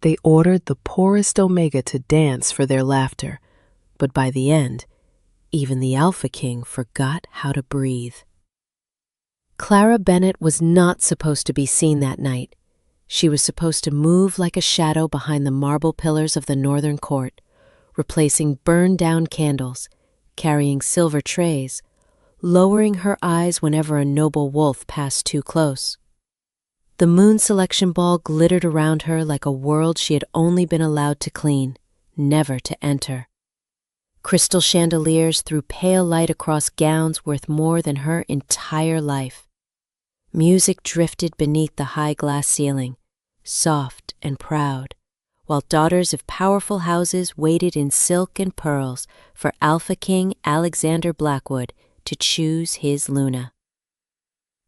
They ordered the poorest Omega to dance for their laughter, but by the end, even the Alpha King forgot how to breathe. Clara Bennett was not supposed to be seen that night. She was supposed to move like a shadow behind the marble pillars of the northern court, replacing burned-down candles, carrying silver trays, lowering her eyes whenever a noble wolf passed too close. The moon selection ball glittered around her like a world she had only been allowed to clean, never to enter. Crystal chandeliers threw pale light across gowns worth more than her entire life. Music drifted beneath the high glass ceiling, soft and proud, while daughters of powerful houses waited in silk and pearls for Alpha King Alexander Blackwood to choose his Luna.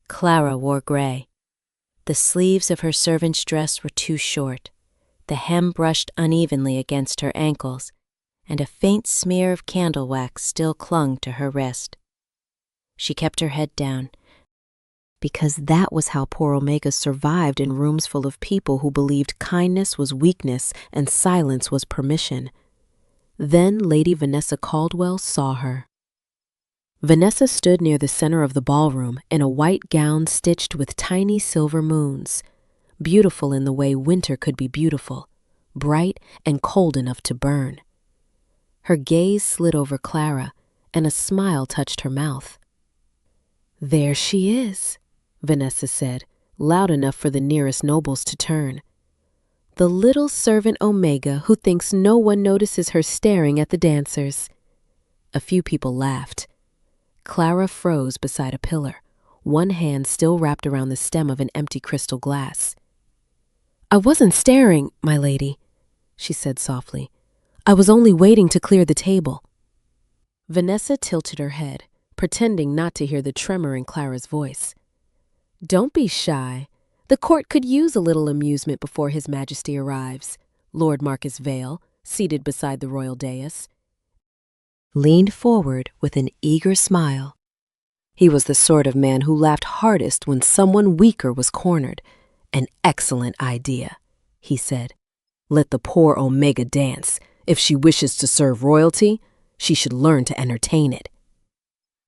Clara wore gray. The sleeves of her servant's dress were too short, the hem brushed unevenly against her ankles, and a faint smear of candle wax still clung to her wrist. She kept her head down, because that was how poor Omega survived in rooms full of people who believed kindness was weakness and silence was permission. Then Lady Vanessa Caldwell saw her. Vanessa stood near the center of the ballroom in a white gown stitched with tiny silver moons, beautiful in the way winter could be beautiful, bright and cold enough to burn. Her gaze slid over Clara, and a smile touched her mouth. "There she is," Vanessa said, loud enough for the nearest nobles to turn. "The little servant Omega who thinks no one notices her staring at the dancers." A few people laughed. Clara froze beside a pillar, one hand still wrapped around the stem of an empty crystal glass. "I wasn't staring, my lady," she said softly. "I was only waiting to clear the table." Vanessa tilted her head, pretending not to hear the tremor in Clara's voice. "Don't be shy. The court could use a little amusement before His Majesty arrives," Lord Marcus Vale, seated beside the royal dais, leaned forward with an eager smile. He was the sort of man who laughed hardest when someone weaker was cornered. "An excellent idea," he said. "Let the poor Omega dance. If she wishes to serve royalty, she should learn to entertain it."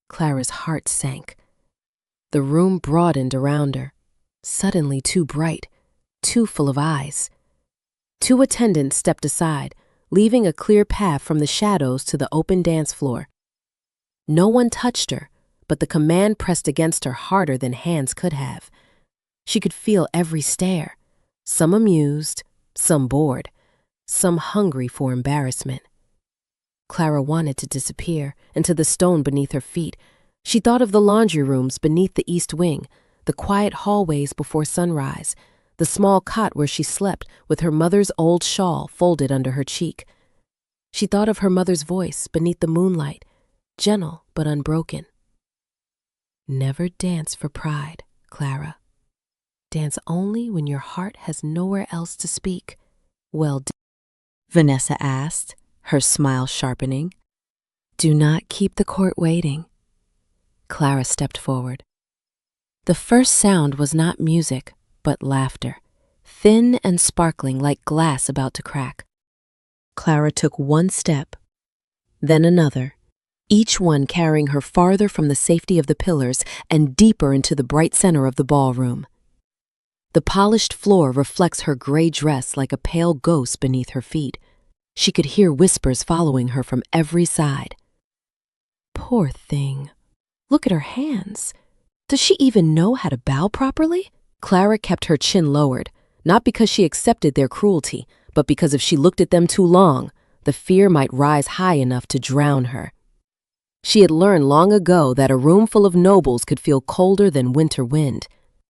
Clara's heart sank. The room broadened around her, suddenly too bright, too full of eyes. Two attendants stepped aside, leaving a clear path from the shadows to the open dance floor. No one touched her, but the command pressed against her harder than hands could have. She could feel every stare, some amused, some bored, some hungry for embarrassment. Clara wanted to disappear into the stone beneath her feet. She thought of the laundry rooms beneath the east wing, the quiet hallways before sunrise, the small cot where she slept with her mother's old shawl folded under her cheek. She thought of her mother's voice beneath the moonlight, gentle but unbroken. "Never dance for pride, Clara. Dance only when your heart has nowhere else to speak." "Well, Vanessa asked, her smile sharpening. "Do not keep the court waiting." Clara stepped forward. The first sound was not music, but laughter, thin and sparkling like glass about to crack. Clara took one step, then another, each one carrying her farther from the safety of the pillars and deeper into the bright center of the ballroom. The polished floor reflects her gray dress like a pale ghost beneath her feet. She could hear whispers following her from every side. "Poor thing. Look at her hands. Does she even know how to bow properly?" Clara kept her chin lowered, not because she accepted their cruelty, but because if she looked at them too long, the fear might rise high enough to drown her. She had learned long ago that a room full of nobles could feel colder than winter wind.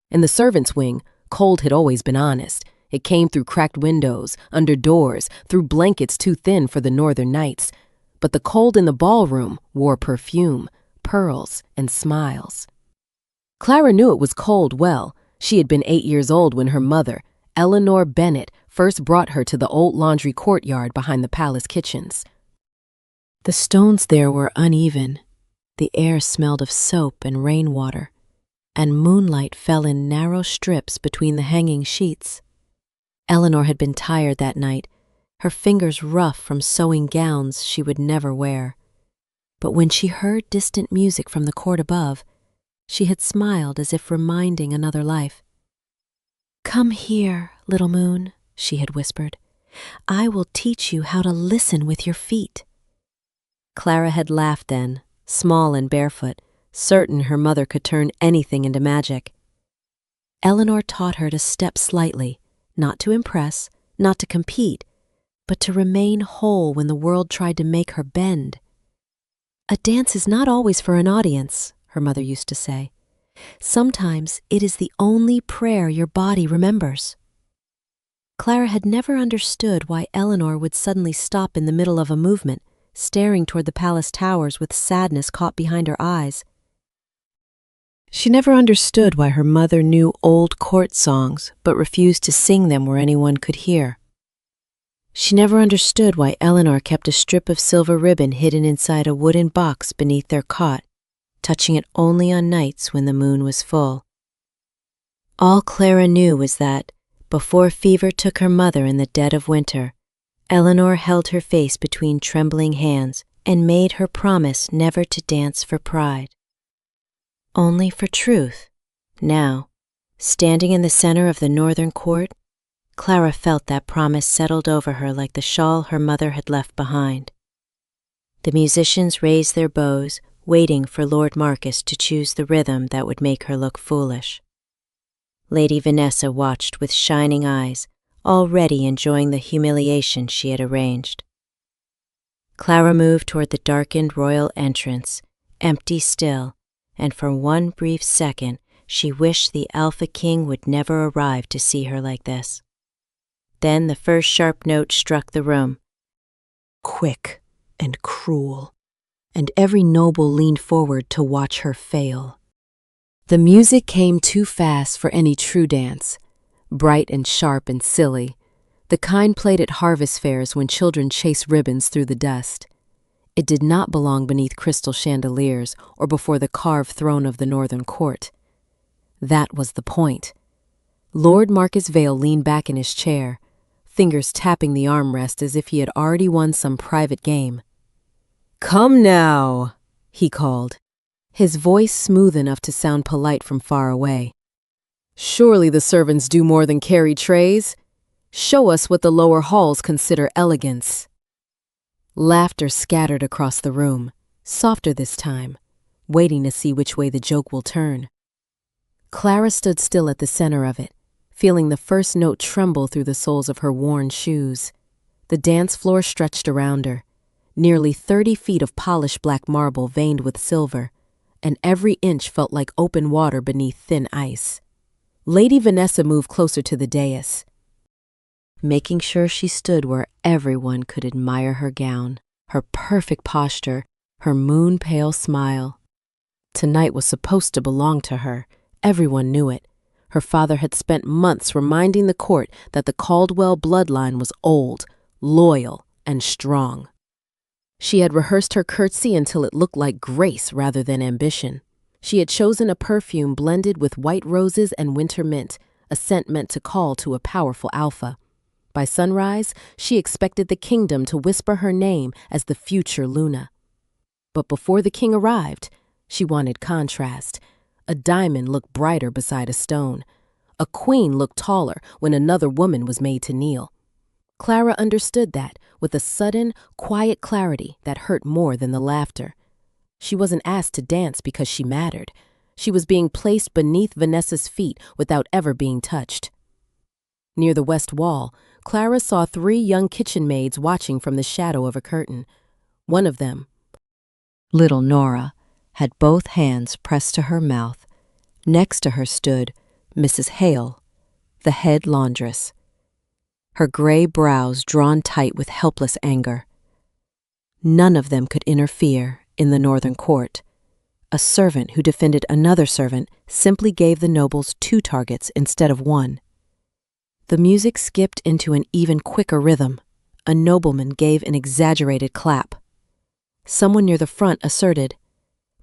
In the servants' wing, cold had always been honest. It came through cracked windows, under doors, through blankets too thin for the northern nights. But the cold in the ballroom wore perfume, pearls, and smiles. Clara knew it was cold well. She had been 8 years old when her mother, Eleanor Bennett, first brought her to the old laundry courtyard behind the palace kitchens. The stones there were uneven. The air smelled of soap and rainwater, and moonlight fell in narrow strips between the hanging sheets. Eleanor had been tired that night, her fingers rough from sewing gowns she would never wear. But when she heard distant music from the court above, she had smiled as if reminding another life. "Come here, little moon," she had whispered. "I will teach you how to listen with your feet." Clara had laughed then, small and barefoot, certain her mother could turn anything into magic. Eleanor taught her to step slightly, not to impress, not to compete, but to remain whole when the world tried to make her bend. "A dance is not always for an audience," her mother used to say. "Sometimes it is the only prayer your body remembers." Clara had never understood why Eleanor would suddenly stop in the middle of a movement, staring toward the palace towers with sadness caught behind her eyes. She never understood why her mother knew old court songs but refused to sing them where anyone could hear. She never understood why Eleanor kept a strip of silver ribbon hidden inside a wooden box beneath their cot, touching it only on nights when the moon was full. All Clara knew was that, before fever took her mother in the dead of winter, Eleanor held her face between trembling hands and made her promise never to dance for pride, only for truth. Now, standing in the center of the northern court, Clara felt that promise settled over her like the shawl her mother had left behind. The musicians raised their bows, waiting for Lord Marcus to choose the rhythm that would make her look foolish. Lady Vanessa watched with shining eyes, already enjoying the humiliation she had arranged. Clara moved toward the darkened royal entrance, empty still, and for one brief second she wished the Alpha King would never arrive to see her like this. Then the first sharp note struck the room. Quick and cruel, and every noble leaned forward to watch her fail. The music came too fast for any true dance, bright and sharp and silly, the kind played at harvest fairs when children chase ribbons through the dust. It did not belong beneath crystal chandeliers or before the carved throne of the northern court. That was the point. Lord Marcus Vale leaned back in his chair, fingers tapping the armrest as if he had already won some private game. "Come now," he called, his voice smooth enough to sound polite from far away. "Surely the servants do more than carry trays. Show us what the lower halls consider elegance." Laughter scattered across the room, softer this time, waiting to see which way the joke will turn. Clara stood still at the center of it, feeling the first note tremble through the soles of her worn shoes. The dance floor stretched around her, nearly 30 feet of polished black marble veined with silver, and every inch felt like open water beneath thin ice. Lady Vanessa moved closer to the dais, making sure she stood where everyone could admire her gown, her perfect posture, her moon-pale smile. Tonight was supposed to belong to her. Everyone knew it. Her father had spent months reminding the court that the Caldwell bloodline was old, loyal, and strong. She had rehearsed her curtsy until it looked like grace rather than ambition. She had chosen a perfume blended with white roses and winter mint, a scent meant to call to a powerful alpha. By sunrise, she expected the kingdom to whisper her name as the future Luna. But before the king arrived, she wanted contrast. A diamond looked brighter beside a stone. A queen looked taller when another woman was made to kneel. Clara understood that with a sudden, quiet clarity that hurt more than the laughter. She wasn't asked to dance because she mattered. She was being placed beneath Vanessa's feet without ever being touched. Near the west wall, Clara saw 3 young kitchen maids watching from the shadow of a curtain. One of them, little Nora, had both hands pressed to her mouth. Next to her stood Mrs. Hale, the head laundress, her gray brows drawn tight with helpless anger. None of them could interfere in the northern court. A servant who defended another servant simply gave the nobles 2 targets instead of 1. The music skipped into an even quicker rhythm. A nobleman gave an exaggerated clap. Someone near the front asserted,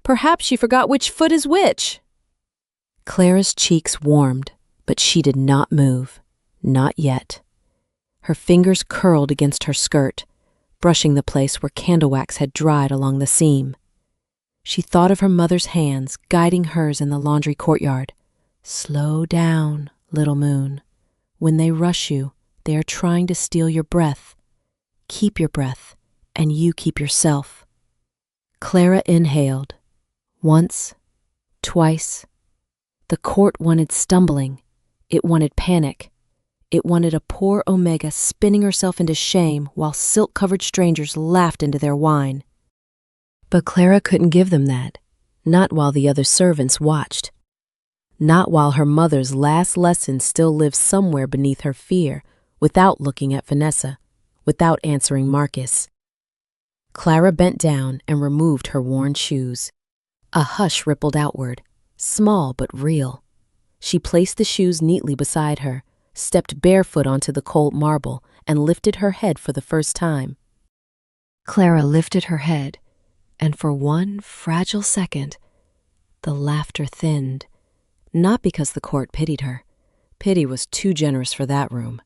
"Perhaps she forgot which foot is which." Clara's cheeks warmed, but she did not move, not yet. Her fingers curled against her skirt, brushing the place where candle wax had dried along the seam. She thought of her mother's hands guiding hers in the laundry courtyard. Slow down, little moon. When they rush you, they are trying to steal your breath. Keep your breath, and you keep yourself. Clara inhaled. Once, twice. The court wanted stumbling. It wanted panic. It wanted a poor Omega spinning herself into shame while silk-covered strangers laughed into their wine. But Clara couldn't give them that, not while the other servants watched. Not while her mother's last lesson still lived somewhere beneath her fear, without looking at Vanessa, without answering Marcus. Clara bent down and removed her worn shoes. A hush rippled outward, small but real. She placed the shoes neatly beside her, stepped barefoot onto the cold marble, and lifted her head for the first time. Clara lifted her head, and for one fragile second, the laughter thinned. Not because the court pitied her. Pity was too generous for that room.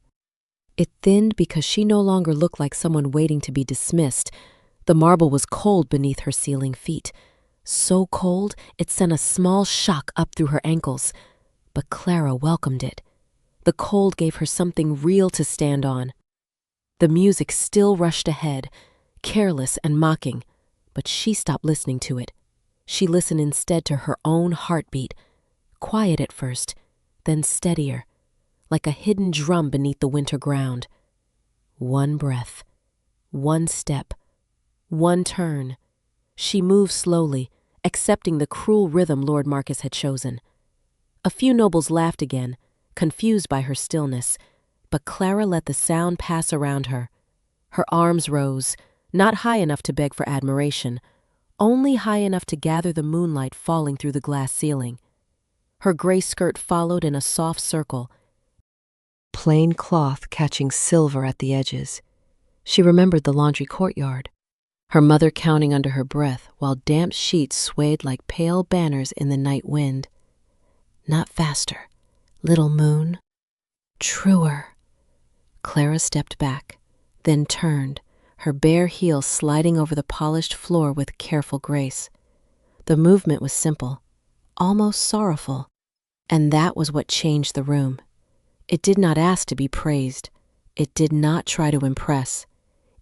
It thinned because she no longer looked like someone waiting to be dismissed. The marble was cold beneath her sealing feet. So cold, it sent a small shock up through her ankles. But Clara welcomed it. The cold gave her something real to stand on. The music still rushed ahead, careless and mocking, but she stopped listening to it. She listened instead to her own heartbeat, quiet at first, then steadier, like a hidden drum beneath the winter ground. One breath, one step, one turn. She moved slowly, accepting the cruel rhythm Lord Marcus had chosen. A few nobles laughed again, confused by her stillness, but Clara let the sound pass around her. Her arms rose, not high enough to beg for admiration, only high enough to gather the moonlight falling through the glass ceiling. Her gray skirt followed in a soft circle, plain cloth catching silver at the edges. She remembered the laundry courtyard, her mother counting under her breath while damp sheets swayed like pale banners in the night wind. Not faster, little moon. Truer. Clara stepped back, then turned, her bare heels sliding over the polished floor with careful grace. The movement was simple, almost sorrowful, and that was what changed the room. It did not ask to be praised. It did not try to impress.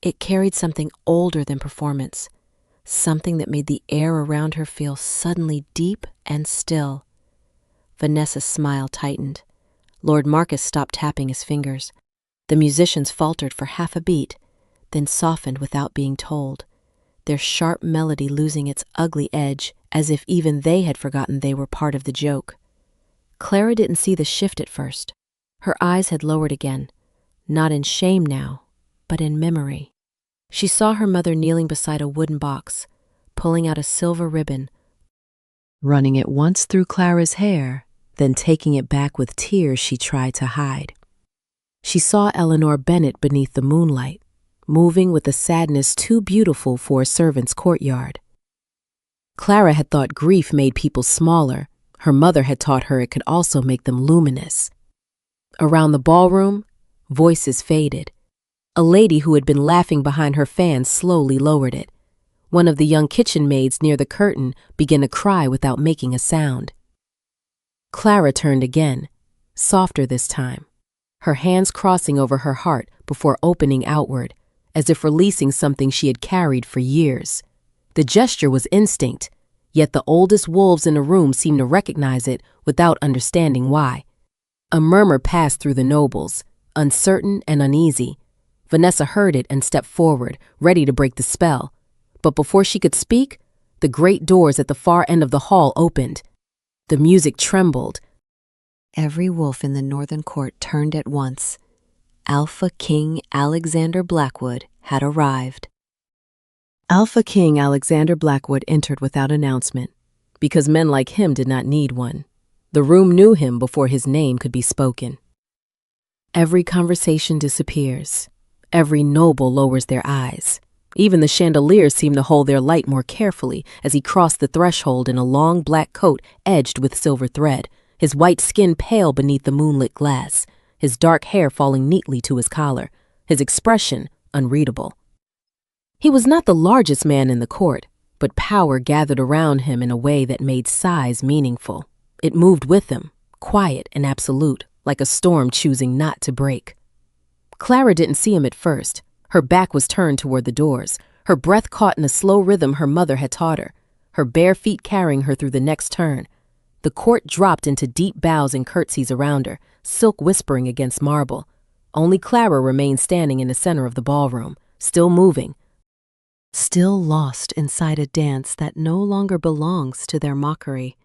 It carried something older than performance, something that made the air around her feel suddenly deep and still. Vanessa's smile tightened. Lord Marcus stopped tapping his fingers. The musicians faltered for half a beat, then softened without being told, their sharp melody losing its ugly edge as if even they had forgotten they were part of the joke. Clara didn't see the shift at first. Her eyes had lowered again, not in shame now, but in memory. She saw her mother kneeling beside a wooden box, pulling out a silver ribbon, running it once through Clara's hair, then taking it back with tears she tried to hide. She saw Eleanor Bennet beneath the moonlight, moving with a sadness too beautiful for a servant's courtyard. Clara had thought grief made people smaller. Her mother had taught her it could also make them luminous. Around the ballroom, voices faded. A lady who had been laughing behind her fan slowly lowered it. One of the young kitchen maids near the curtain began to cry without making a sound. Clara turned again, softer this time, her hands crossing over her heart before opening outward, as if releasing something she had carried for years. The gesture was instinct, yet the oldest wolves in the room seemed to recognize it without understanding why. A murmur passed through the nobles, uncertain and uneasy. Vanessa heard it and stepped forward, ready to break the spell. But before she could speak, the great doors at the far end of the hall opened. The music trembled. Every wolf in the northern court turned at once. Alpha King Alexander Blackwood had arrived. Alpha King Alexander Blackwood entered without announcement, because men like him did not need one. The room knew him before his name could be spoken. Every conversation disappears. Every noble lowers their eyes. Even the chandeliers seem to hold their light more carefully as he crossed the threshold in a long black coat edged with silver thread, his white skin pale beneath the moonlit glass, his dark hair falling neatly to his collar, his expression unreadable. He was not the largest man in the court, but power gathered around him in a way that made size meaningful. It moved with him, quiet and absolute, like a storm choosing not to break. Clara didn't see him at first. Her back was turned toward the doors, her breath caught in a slow rhythm her mother had taught her bare feet carrying her through the next turn. The court dropped into deep bows and curtsies around her, silk whispering against marble. Only Clara remained standing in the center of the ballroom, still moving, still lost inside a dance that no longer belongs to their mockery.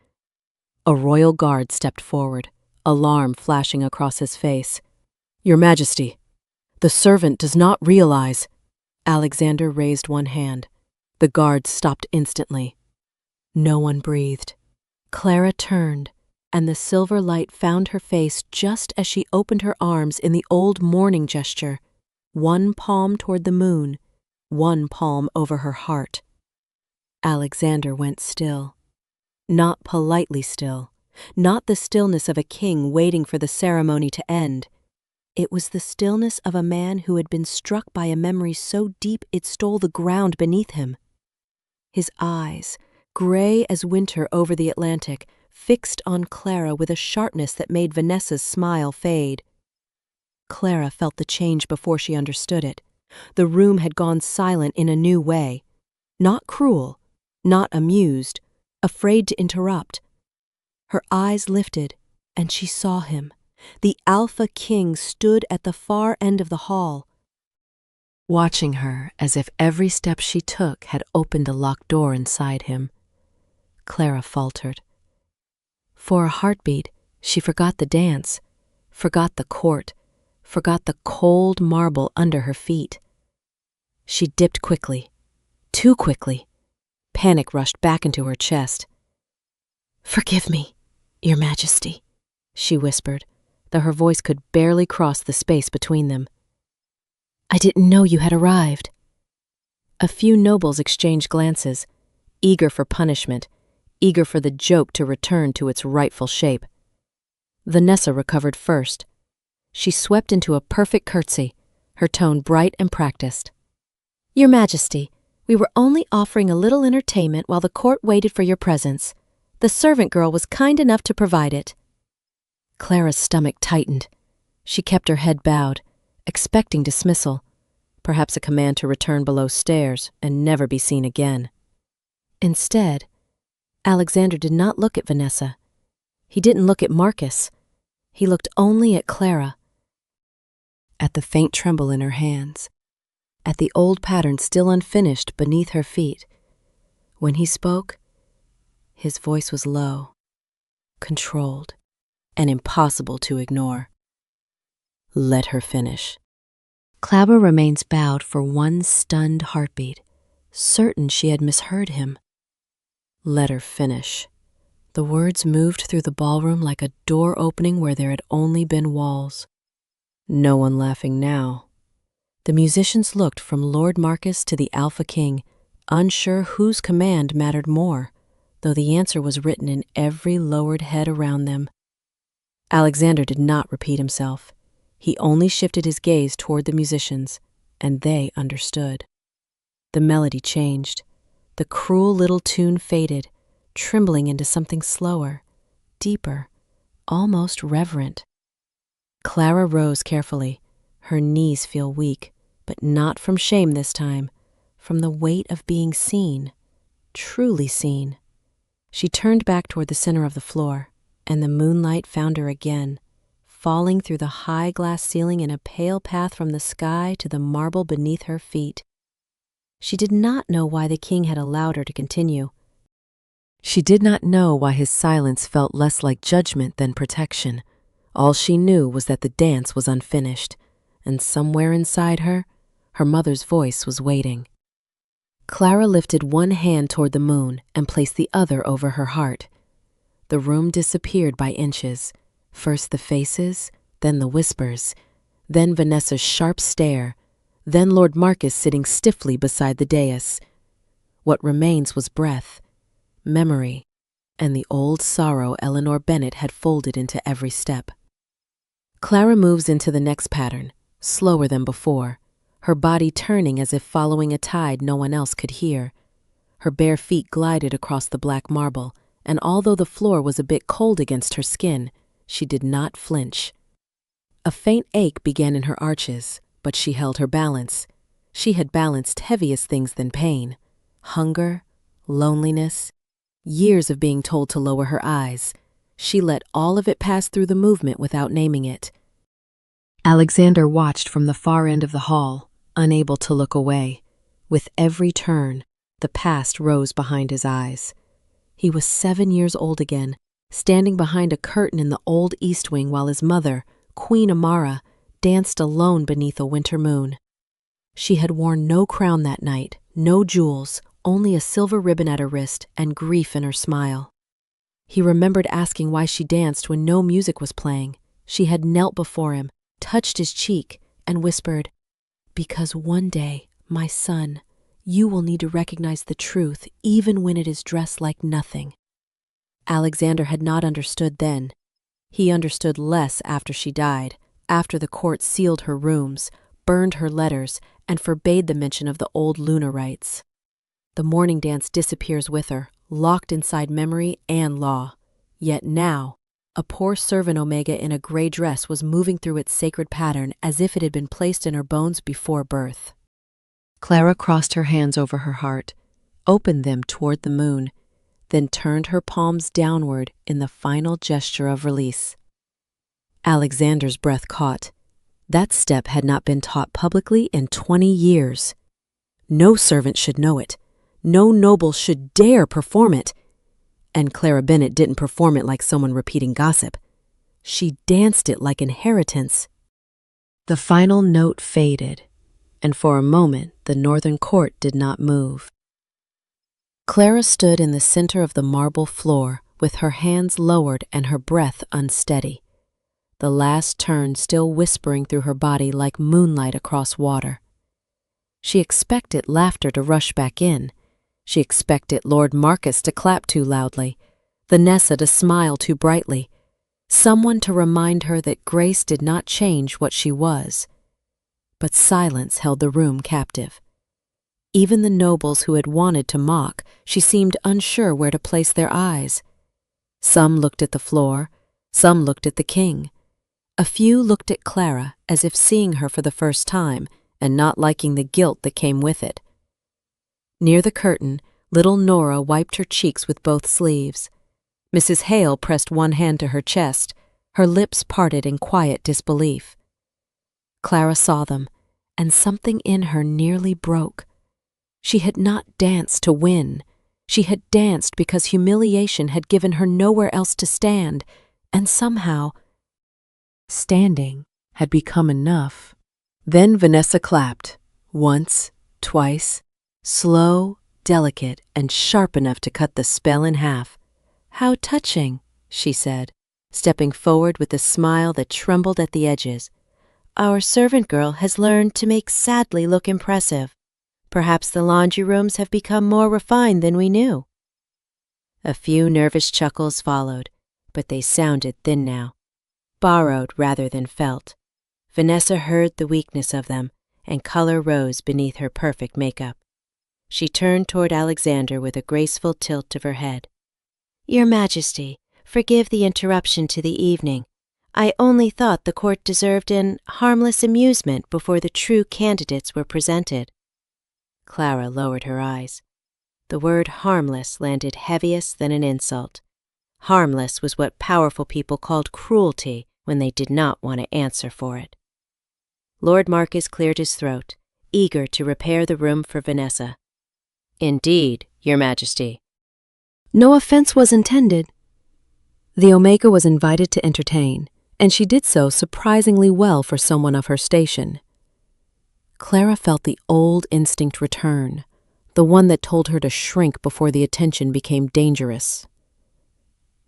A royal guard stepped forward, alarm flashing across his face. "Your Majesty, the servant does not realize." Alexander raised one hand. The guard stopped instantly. No one breathed. Clara turned, and the silver light found her face just as she opened her arms in the old mourning gesture, one palm toward the moon, one palm over her heart. Alexander went still. Not politely still, not the stillness of a king waiting for the ceremony to end. It was the stillness of a man who had been struck by a memory so deep it stole the ground beneath him. His eyes, gray as winter over the Atlantic, fixed on Clara with a sharpness that made Vanessa's smile fade. Clara felt the change before she understood it. The room had gone silent in a new way. Not cruel, not amused, afraid to interrupt. Her eyes lifted, and she saw him. The Alpha King stood at the far end of the hall, watching her as if every step she took had opened a locked door inside him. Clara faltered. For a heartbeat, she forgot the dance, forgot the court, forgot the cold marble under her feet. She dipped quickly, too quickly. Panic rushed back into her chest. "Forgive me, Your Majesty," she whispered, though her voice could barely cross the space between them. "I didn't know you had arrived." A few nobles exchanged glances, eager for punishment, eager for the joke to return to its rightful shape. Vanessa recovered first. She swept into a perfect curtsy, her tone bright and practiced. "Your Majesty, we were only offering a little entertainment while the court waited for your presence. The servant girl was kind enough to provide it." Clara's stomach tightened. She kept her head bowed, expecting dismissal, perhaps a command to return below stairs and never be seen again. Instead, Alexander did not look at Vanessa. He didn't look at Marcus. He looked only at Clara, at the faint tremble in her hands, at the old pattern still unfinished beneath her feet. When he spoke, his voice was low, controlled, and impossible to ignore. "Let her finish." Clara remains bowed for one stunned heartbeat, certain she had misheard him. "Let her finish." The words moved through the ballroom like a door opening where there had only been walls. No one laughing now. The musicians looked from Lord Marcus to the Alpha King, unsure whose command mattered more, though the answer was written in every lowered head around them. Alexander did not repeat himself. He only shifted his gaze toward the musicians, and they understood. The melody changed. The cruel little tune faded, trembling into something slower, deeper, almost reverent. Clara rose carefully. Her knees feel weak, but not from shame this time, from the weight of being seen, truly seen. She turned back toward the center of the floor, and the moonlight found her again, falling through the high glass ceiling in a pale path from the sky to the marble beneath her feet. She did not know why the king had allowed her to continue. She did not know why his silence felt less like judgment than protection. All she knew was that the dance was unfinished, and somewhere inside her, her mother's voice was waiting. Clara lifted one hand toward the moon and placed the other over her heart. The room disappeared by inches, first the faces, then the whispers, then Vanessa's sharp stare, then Lord Marcus sitting stiffly beside the dais. What remains was breath, memory, and the old sorrow Eleanor Bennet had folded into every step. Clara moves into the next pattern, slower than before, her body turning as if following a tide no one else could hear. Her bare feet glided across the black marble, and although the floor was a bit cold against her skin, she did not flinch. A faint ache began in her arches, but she held her balance. She had balanced heavier things than pain, hunger, loneliness, years of being told to lower her eyes. She let all of it pass through the movement without naming it. Alexander watched from the far end of the hall, unable to look away. With every turn, the past rose behind his eyes. He was 7 years old again, standing behind a curtain in the old East Wing while his mother, Queen Amara, danced alone beneath a winter moon. She had worn no crown that night, no jewels, only a silver ribbon at her wrist and grief in her smile. He remembered asking why she danced when no music was playing. She had knelt before him, touched his cheek, and whispered, "Because one day, my son, you will need to recognize the truth even when it is dressed like nothing." Alexander had not understood then. He understood less after she died, after the court sealed her rooms, burned her letters, and forbade the mention of the old lunar rites. The morning dance disappears with her, locked inside memory and law. Yet now, a poor servant Omega in a gray dress was moving through its sacred pattern as if it had been placed in her bones before birth. Clara crossed her hands over her heart, opened them toward the moon, then turned her palms downward in the final gesture of release. Alexander's breath caught. That step had not been taught publicly in 20 years. No servant should know it. No noble should dare perform it. And Clara Bennett didn't perform it like someone repeating gossip. She danced it like inheritance. The final note faded, and for a moment the northern court did not move. Clara stood in the center of the marble floor with her hands lowered and her breath unsteady, the last turn still whispering through her body like moonlight across water. She expected laughter to rush back in. She expected Lord Marcus to clap too loudly, Vanessa to smile too brightly, someone to remind her that grace did not change what she was. But silence held the room captive. Even the nobles who had wanted to mock, she seemed unsure where to place their eyes. Some looked at the floor, some looked at the king. A few looked at Clara as if seeing her for the first time and not liking the guilt that came with it. Near the curtain, little Nora wiped her cheeks with both sleeves. Mrs. Hale pressed one hand to her chest, her lips parted in quiet disbelief. Clara saw them, and something in her nearly broke. She had not danced to win. She had danced because humiliation had given her nowhere else to stand, and somehow, standing had become enough. Then Vanessa clapped, once, twice, slow, delicate, and sharp enough to cut the spell in half. "How touching," she said, stepping forward with a smile that trembled at the edges. "Our servant girl has learned to make sadly look impressive. Perhaps the laundry rooms have become more refined than we knew." A few nervous chuckles followed, but they sounded thin now, borrowed rather than felt. Vanessa heard the weakness of them, and color rose beneath her perfect makeup. She turned toward Alexander with a graceful tilt of her head. "Your Majesty, forgive the interruption to the evening. I only thought the court deserved an harmless amusement before the true candidates were presented." Clara lowered her eyes. The word harmless landed heaviest than an insult. Harmless was what powerful people called cruelty when they did not want to answer for it. Lord Marcus cleared his throat, eager to repair the room for Vanessa. "Indeed, Your Majesty." No offense was intended. The Omega was invited to entertain, and she did so surprisingly well for someone of her station. Clara felt the old instinct return, the one that told her to shrink before the attention became dangerous.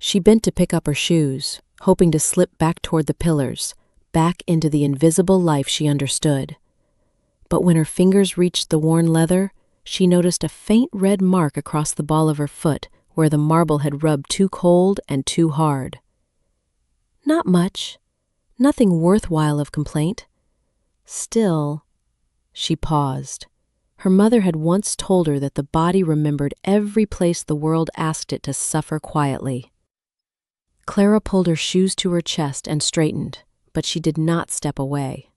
She bent to pick up her shoes, hoping to slip back toward the pillars, back into the invisible life she understood. But when her fingers reached the worn leather, she noticed a faint red mark across the ball of her foot where the marble had rubbed too cold and too hard. Not much, nothing worthwhile of complaint. Still, she paused. Her mother had once told her that the body remembered every place the world asked it to suffer quietly. Clara pulled her shoes to her chest and straightened, but she did not step away.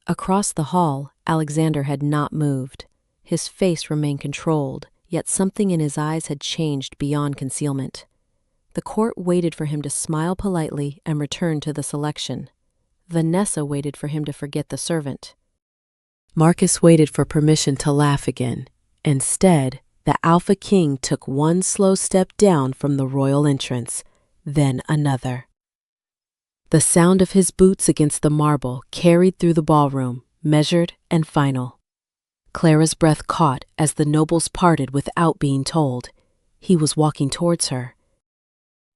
Across the hall, Alexander had not moved. His face remained controlled, yet something in his eyes had changed beyond concealment. The court waited for him to smile politely and return to the selection. Vanessa waited for him to forget the servant. Marcus waited for permission to laugh again. Instead, the Alpha King took one slow step down from the royal entrance, then another. The sound of his boots against the marble carried through the ballroom, measured and final. Clara's breath caught as the nobles parted without being told. He was walking towards her.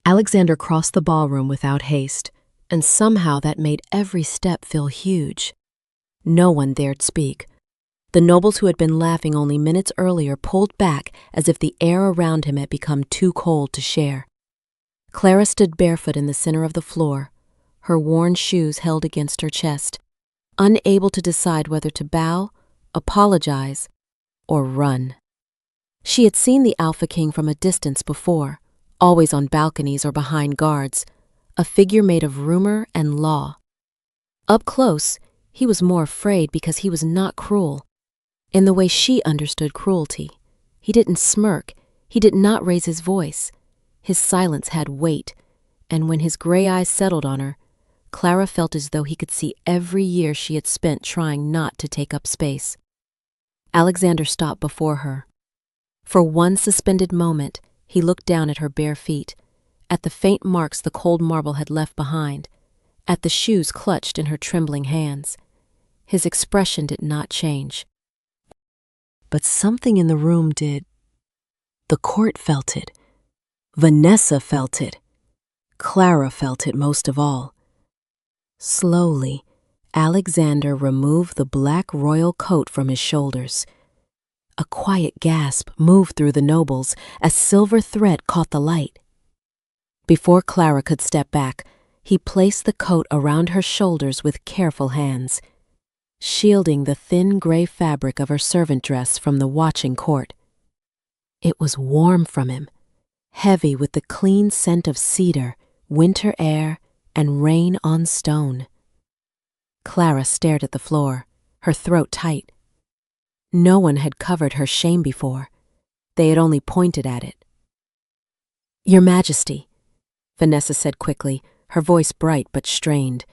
Alexander crossed the ballroom without haste, and somehow that made every step feel huge. No one dared speak. The nobles who had been laughing only minutes earlier pulled back as if the air around him had become too cold to share. Clara stood barefoot in the center of the floor, her worn shoes held against her chest, unable to decide whether to bow, apologize, or run. She had seen the Alpha King from a distance before, always on balconies or behind guards, a figure made of rumor and law. Up close, he was more afraid because he was not cruel, in the way she understood cruelty. He didn't smirk, he did not raise his voice. His silence had weight, and when his gray eyes settled on her, Clara felt as though he could see every year she had spent trying not to take up space. Alexander stopped before her. For one suspended moment, he looked down at her bare feet, at the faint marks the cold marble had left behind, at the shoes clutched in her trembling hands. His expression did not change. But something in the room did. The court felt it. Vanessa felt it. Clara felt it most of all. Slowly, Alexander removed the black royal coat from his shoulders. A quiet gasp moved through the nobles as silver thread caught the light. Before Clara could step back, he placed the coat around her shoulders with careful hands, shielding the thin gray fabric of her servant dress from the watching court. It was warm from him, heavy with the clean scent of cedar, winter air, and rain on stone. Clara stared at the floor, her throat tight. No one had covered her shame before. They had only pointed at it. "Your Majesty," Vanessa said quickly, her voice bright but strained.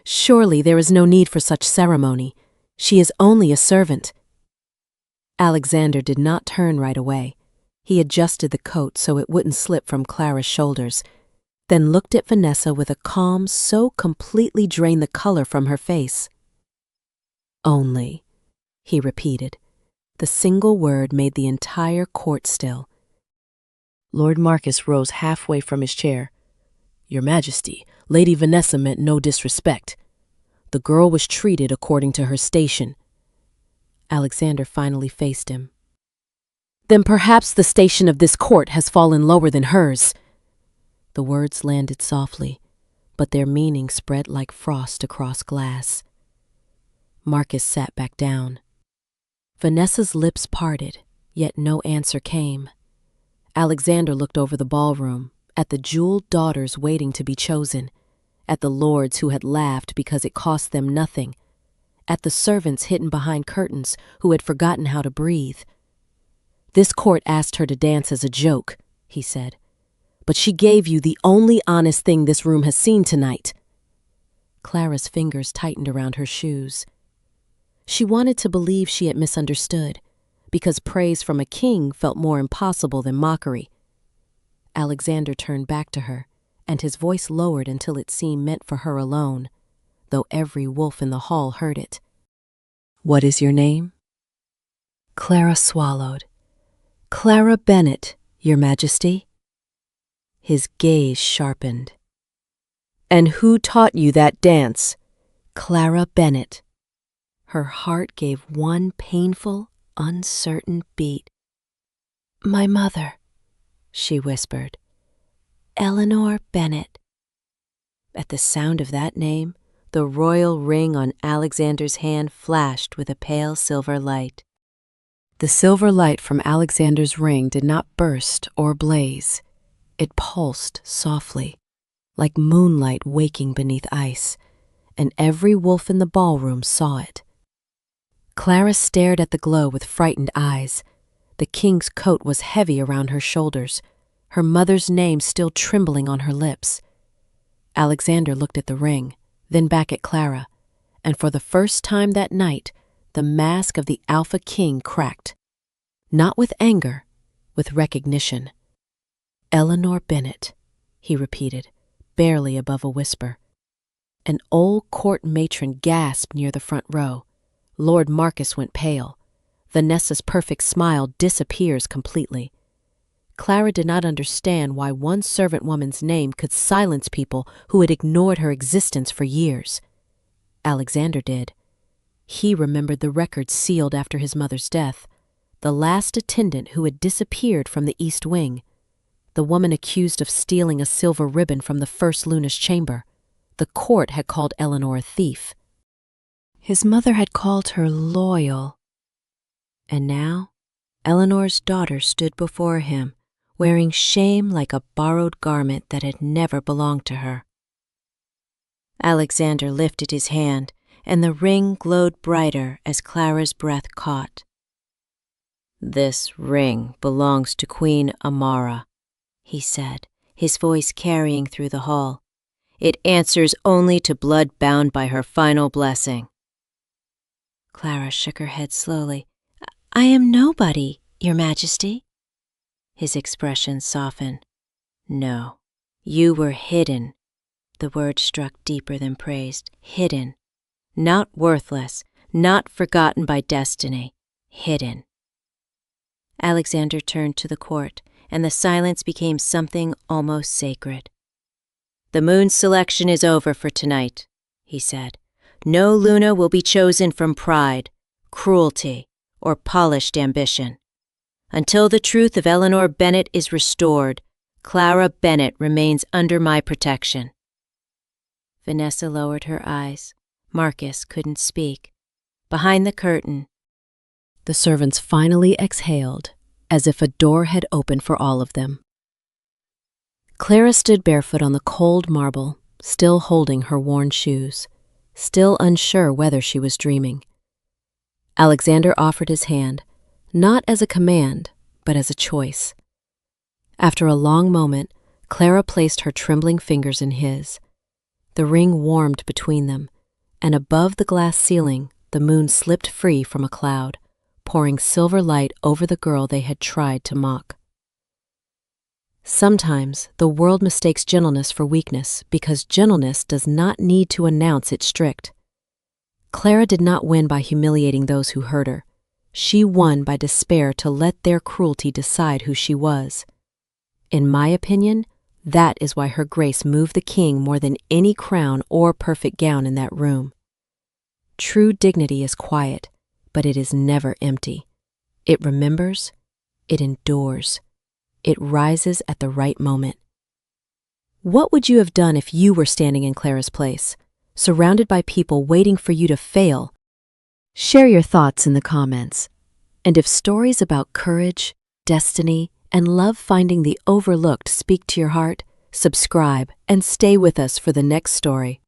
"Surely there is no need for such ceremony. She is only a servant." Alexander did not turn right away. He adjusted the coat so it wouldn't slip from Clara's shoulders, then looked at Vanessa with a calm so completely drained the color from her face. "Only," he repeated. The single word made the entire court still. Lord Marcus rose halfway from his chair. "Your Majesty, Lady Vanessa meant no disrespect. The girl was treated according to her station." Alexander finally faced him. "Then perhaps the station of this court has fallen lower than hers." The words landed softly, but their meaning spread like frost across glass. Marcus sat back down. Vanessa's lips parted, yet no answer came. Alexander looked over the ballroom, at the jeweled daughters waiting to be chosen, at the lords who had laughed because it cost them nothing, at the servants hidden behind curtains who had forgotten how to breathe. "This court asked her to dance as a joke," he said, "but she gave you the only honest thing this room has seen tonight." Clara's fingers tightened around her shoes. She wanted to believe she had misunderstood, because praise from a king felt more impossible than mockery. Alexander turned back to her, and his voice lowered until it seemed meant for her alone, though every wolf in the hall heard it. "What is your name?" Clara swallowed. "Clara Bennett, Your Majesty." His gaze sharpened. "And who taught you that dance?" "Clara Bennett." Her heart gave one painful, uncertain beat. "My mother," she whispered. "Eleanor Bennett." At the sound of that name, The royal ring on Alexander's hand flashed with a pale silver light. The silver light from Alexander's ring did not burst or blaze. It pulsed softly, like moonlight waking beneath ice, and every wolf in the ballroom saw it. Clara stared at the glow with frightened eyes. The king's coat was heavy around her shoulders, her mother's name still trembling on her lips. Alexander looked at the ring, then back at Clara, and for the first time that night, the mask of the Alpha King cracked. Not with anger, with recognition. "Eleanor Bennet," he repeated, barely above a whisper. An old court matron gasped near the front row. Lord Marcus went pale. Vanessa's perfect smile disappears completely. Clara did not understand why one servant woman's name could silence people who had ignored her existence for years. Alexander did. He remembered the records sealed after his mother's death, the last attendant who had disappeared from the East Wing, the woman accused of stealing a silver ribbon from the First Luna's chamber. The court had called Eleanor a thief. His mother had called her loyal. And now, Eleanor's daughter stood before him, wearing shame like a borrowed garment that had never belonged to her. Alexander lifted his hand, and the ring glowed brighter as Clara's breath caught. "This ring belongs to Queen Amara," he said, his voice carrying through the hall. "It answers only to blood bound by her final blessing." Clara shook her head slowly. "I am nobody, Your Majesty." His expression softened. "No, you were hidden." The word struck deeper than praised. Hidden. Not worthless, not forgotten by destiny. Hidden. Alexander turned to the court, and the silence became something almost sacred. "The moon's selection is over for tonight," he said. "No Luna will be chosen from pride, cruelty, or polished ambition. Until the truth of Eleanor Bennet is restored, Clara Bennet remains under my protection." Vanessa lowered her eyes. Marcus couldn't speak. Behind the curtain, the servants finally exhaled, as if a door had opened for all of them. Clara stood barefoot on the cold marble, still holding her worn shoes, still unsure whether she was dreaming. Alexander offered his hand, not as a command, but as a choice. After a long moment, Clara placed her trembling fingers in his. The ring warmed between them, and above the glass ceiling, the moon slipped free from a cloud, pouring silver light over the girl they had tried to mock. Sometimes the world mistakes gentleness for weakness because gentleness does not need to announce it's strict. Clara did not win by humiliating those who hurt her. She won by despair to let their cruelty decide who she was. In my opinion, that is why her grace moved the king more than any crown or perfect gown in that room. True dignity is quiet, but it is never empty. It remembers, it endures, it rises at the right moment. What would you have done if you were standing in Clara's place, surrounded by people waiting for you to fail? Share your thoughts in the comments. And if stories about courage, destiny, and love finding the overlooked speak to your heart, subscribe and stay with us for the next story.